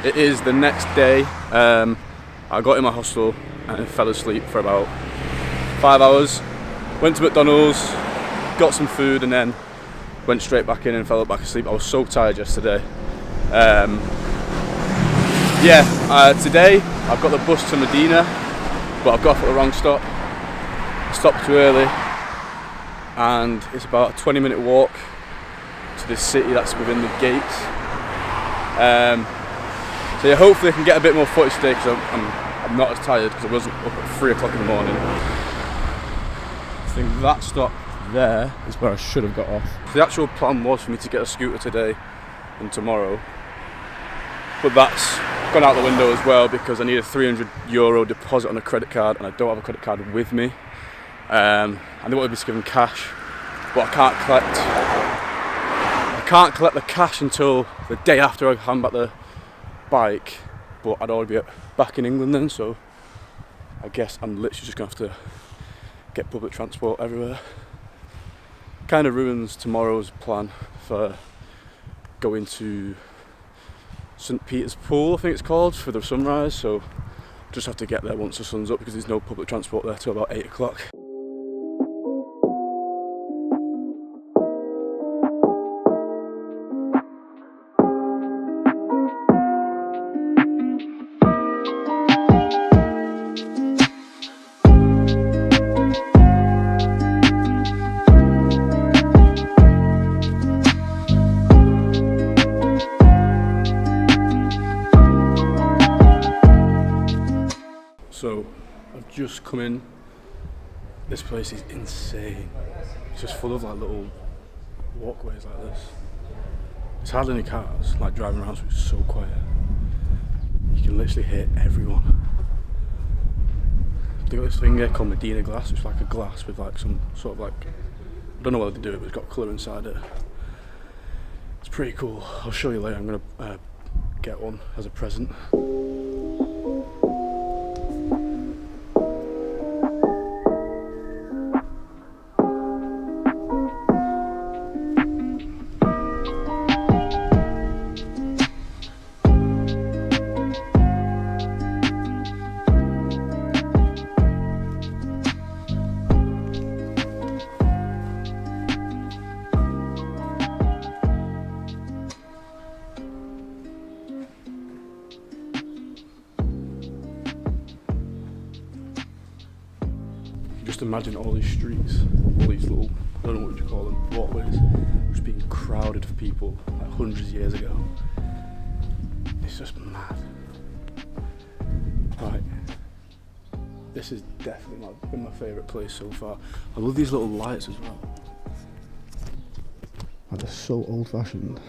It is the next day. I got in my hostel and fell asleep for about 5 hours. Went to McDonald's, got some food, and then went straight back in and fell back asleep. I was so tired yesterday. Today I've got the bus to Mdina, but I've got off at the wrong stop. I stopped too early, and it's about a 20-minute walk to this city that's within the gates. Hopefully I can get a bit more footage today because I'm not as tired because I wasn't up at 3 o'clock in the morning. I think that stop there is where I should have got off. The actual plan was for me to get a scooter today and tomorrow, but that's gone out the window as well because I need a €300 deposit on a credit card and I don't have a credit card with me. And they wanted me to give them cash, but I can't collect the cash until the day after I hand back the bike, but I'd already be back in England then, so I guess I'm literally just going to have to get public transport everywhere. Kind of ruins tomorrow's plan for going to St. Peter's Pool, I think it's called, for the sunrise, so just have to get there once the sun's up because there's no public transport there till about 8 o'clock. So I've just come in. This place is insane. It's just full of like little walkways like this. There's hardly any cars like driving around, so it's so quiet. You can literally hear everyone. They got this thing here called Mdina glass. It's like a glass with like some sort of like, I don't know whether they do it, but it's got colour inside it. It's pretty cool. I'll show you later. I'm gonna get one as a present. Just imagine all these streets, all these little, I don't know what you call them, walkways, just being crowded for people like hundreds of years ago. It's just mad. Right, this is definitely been my favourite place so far. I love these little lights as well. Like, they're so old fashioned.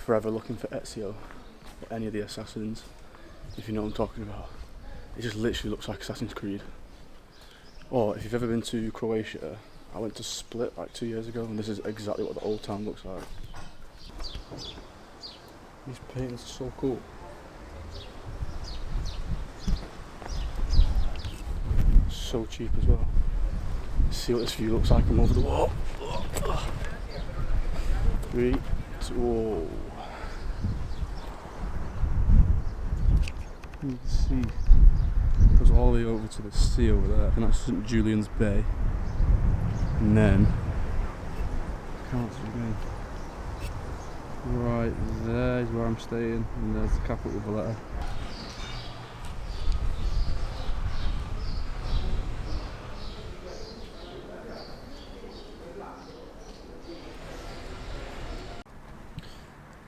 Forever looking for Ezio or any of the assassins, if you know what I'm talking about. It just literally looks like Assassin's Creed. Or if you've ever been to Croatia, I went to Split like 2 years ago and this is exactly what the old town looks like. These paintings are so cool. So cheap as well. Let's see what this view looks like from over the wall. 3, 2, you can see it goes all the way over to the sea over there. I think that's St. Julian's Bay. And then I can't zoom in. Right there is where I'm staying, and there's the capital Valletta.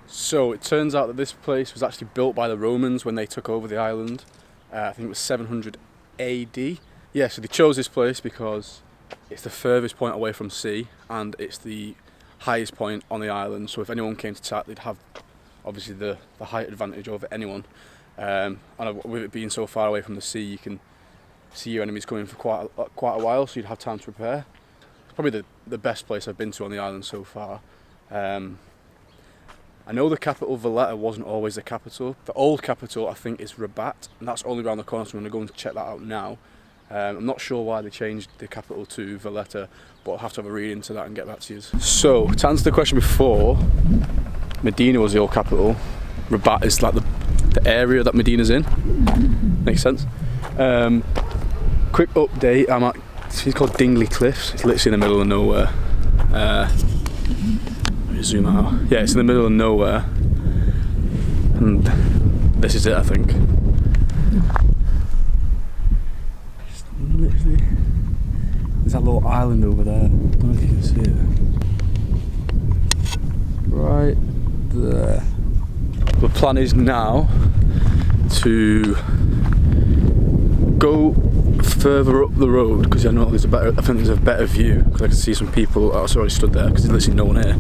So it turns out that this place was actually built by the Romans when they took over the island. I think it was 700 AD. Yeah, so they chose this place because it's the furthest point away from sea and it's the highest point on the island. So if anyone came to attack, they'd have obviously the height advantage over anyone. And with it being so far away from the sea, you can see your enemies coming for quite a while, so you'd have time to prepare. It's probably the best place I've been to on the island so far. I know the capital Valletta wasn't always the capital. The old capital I think is Rabat, and that's only around the corner, so I'm going to go and check that out now. I'm not sure why they changed the capital to Valletta, but I'll have to have a read into that and get back to you. So, to answer the question before, Mdina was the old capital. Rabat is like the area that Mdina's in. Makes sense. Quick update, I'm at, it's called Dingley Cliffs. It's literally in the middle of nowhere. Let me zoom out. Yeah, it's in the middle of nowhere. And this is it, I think. Just literally, there's that little island over there. I don't know if you can see it. Right there. The plan is now to go further up the road because I know there's a better. I think there's a better view because I can see some people that's already stood there because there's literally no one here.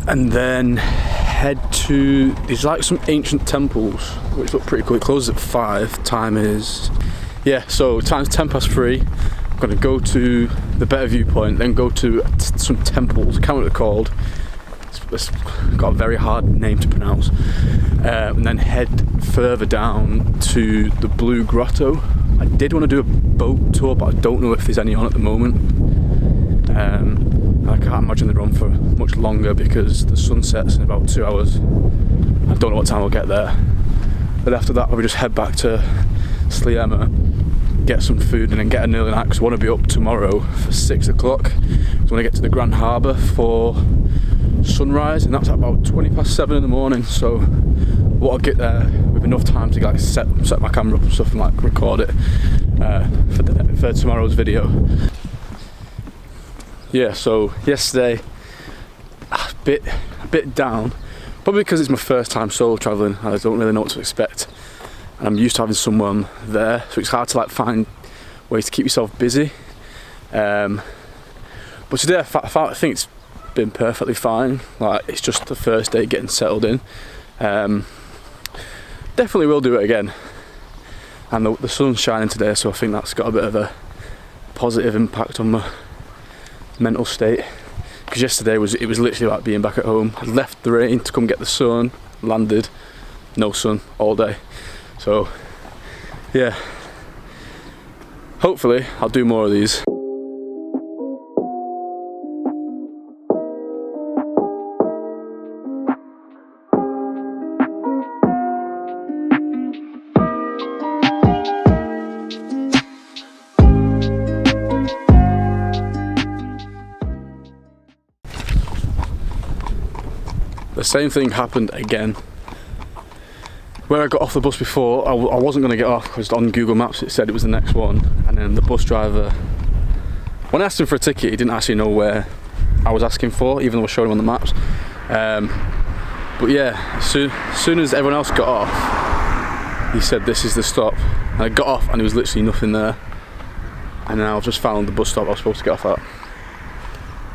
And then head to there's like some ancient temples which look pretty cool. It closes at 5. Time is so time's 3:10. I'm gonna go to the better viewpoint, then go to some temples. I can't remember what they're called. It's got a very hard name to pronounce, and then head further down to the Blue Grotto. I did want to do a boat tour, but I don't know if there's any on at the moment. I can't imagine they're on for much longer because the sun sets in about 2 hours. I don't know what time we'll get there, but after that I'll just head back to Sliema, get some food and then get an early night because I want to be up tomorrow for 6 o'clock. So I want to get to the Grand Harbour for sunrise, and that's at about 7:20 in the morning. So I'll get there with enough time to like set my camera up and stuff and like record it for tomorrow's video. Yeah, so yesterday a bit down, probably because it's my first time solo travelling. I don't really know what to expect, and I'm used to having someone there, so it's hard to like find ways to keep yourself busy. But today I think it's been perfectly fine. Like, it's just the first day getting settled in. Definitely will do it again, and the sun's shining today, so I think that's got a bit of a positive impact on my mental state, because yesterday it was literally like being back at home. I left the rain to come get the sun, landed, no sun all day. So yeah, hopefully I'll do more of these. The same thing happened again. Where I got off the bus before, I wasn't going to get off because on Google Maps it said it was the next one, and then the bus driver, when I asked him for a ticket, he didn't actually know where I was asking for, even though I showed him on the maps. But yeah, as soon as everyone else got off, he said this is the stop, and I got off and there was literally nothing there, and then I've just found the bus stop I was supposed to get off at,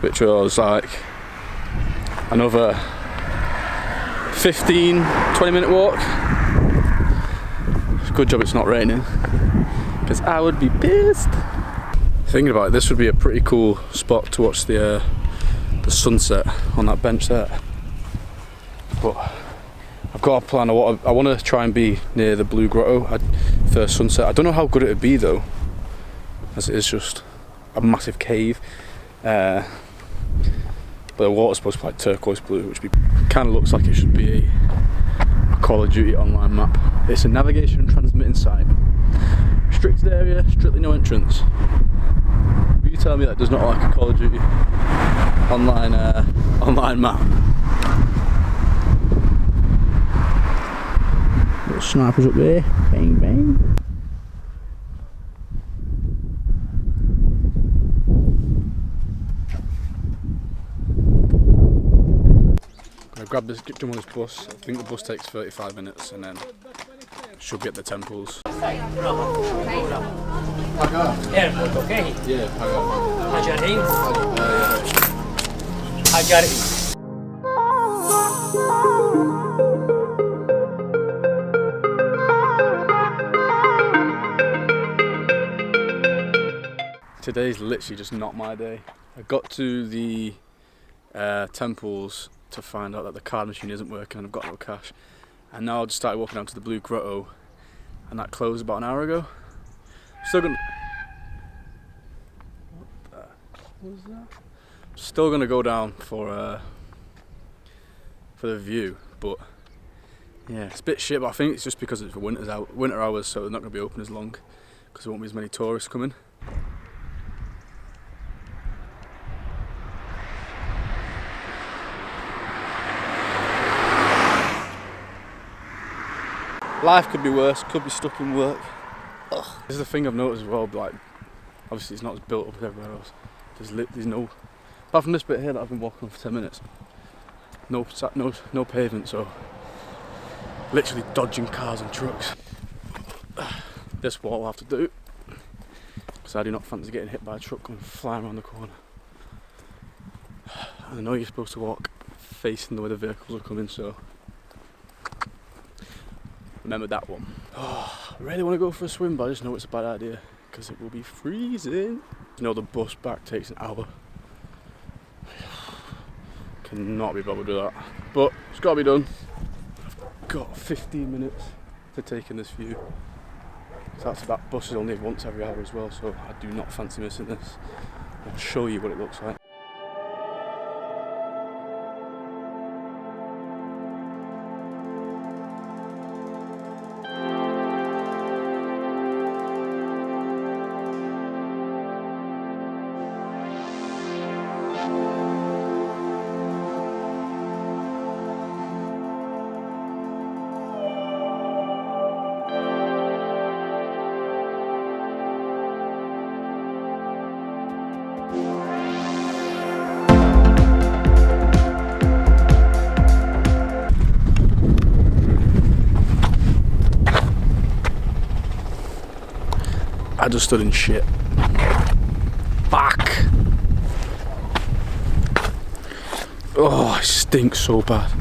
which was like another 15-20 minute walk. It's a good job it's not raining, because I would be pissed. Thinking about it, this would be a pretty cool spot to watch the sunset on that bench there. But I've got a plan. I want to try and be near the Blue Grotto for sunset. I don't know how good it would be though, as it is just a massive cave. But the water's supposed to be like turquoise blue, which kind of looks like it should be a Call of Duty online map. It's a navigation and transmitting site. Restricted area, strictly no entrance. Will you tell me that does not like a Call of Duty online map? Little snipers up there, bang bang. Grab this, jump on this bus. I think the bus takes 35 minutes and then should be at the temples. Okay. Yeah, Today's literally just not my day. I got to the temples to find out that the card machine isn't working and I've got no cash. And now I just started walking down to the Blue Grotto, and that closed about an hour ago. Still gonna. What was that? Still gonna go down for the view, but yeah, it's a bit shit. But I think it's just because it's for winter hours, so they're not gonna be open as long because there won't be as many tourists coming. Life could be worse, could be stuck in work. Ugh. This is the thing I've noticed as well, like, obviously it's not as built up as everywhere else. There's no, apart from this bit here that I've been walking on for 10 minutes, no pavement, so literally dodging cars and trucks. This what I'll have to do, because I do not fancy getting hit by a truck going flying around the corner. And I know you're supposed to walk facing the way the vehicles are coming, so remember that one. Oh, I really want to go for a swim, but I just know it's a bad idea because it will be freezing. You know, the bus back takes an hour. Cannot be bothered with that, but it's got to be done. I've got 15 minutes to take in this view. So that bus is only once every hour as well, so I do not fancy missing this. I'll show you what it looks like. I just stood in shit. Fuck! Oh, it stinks so bad.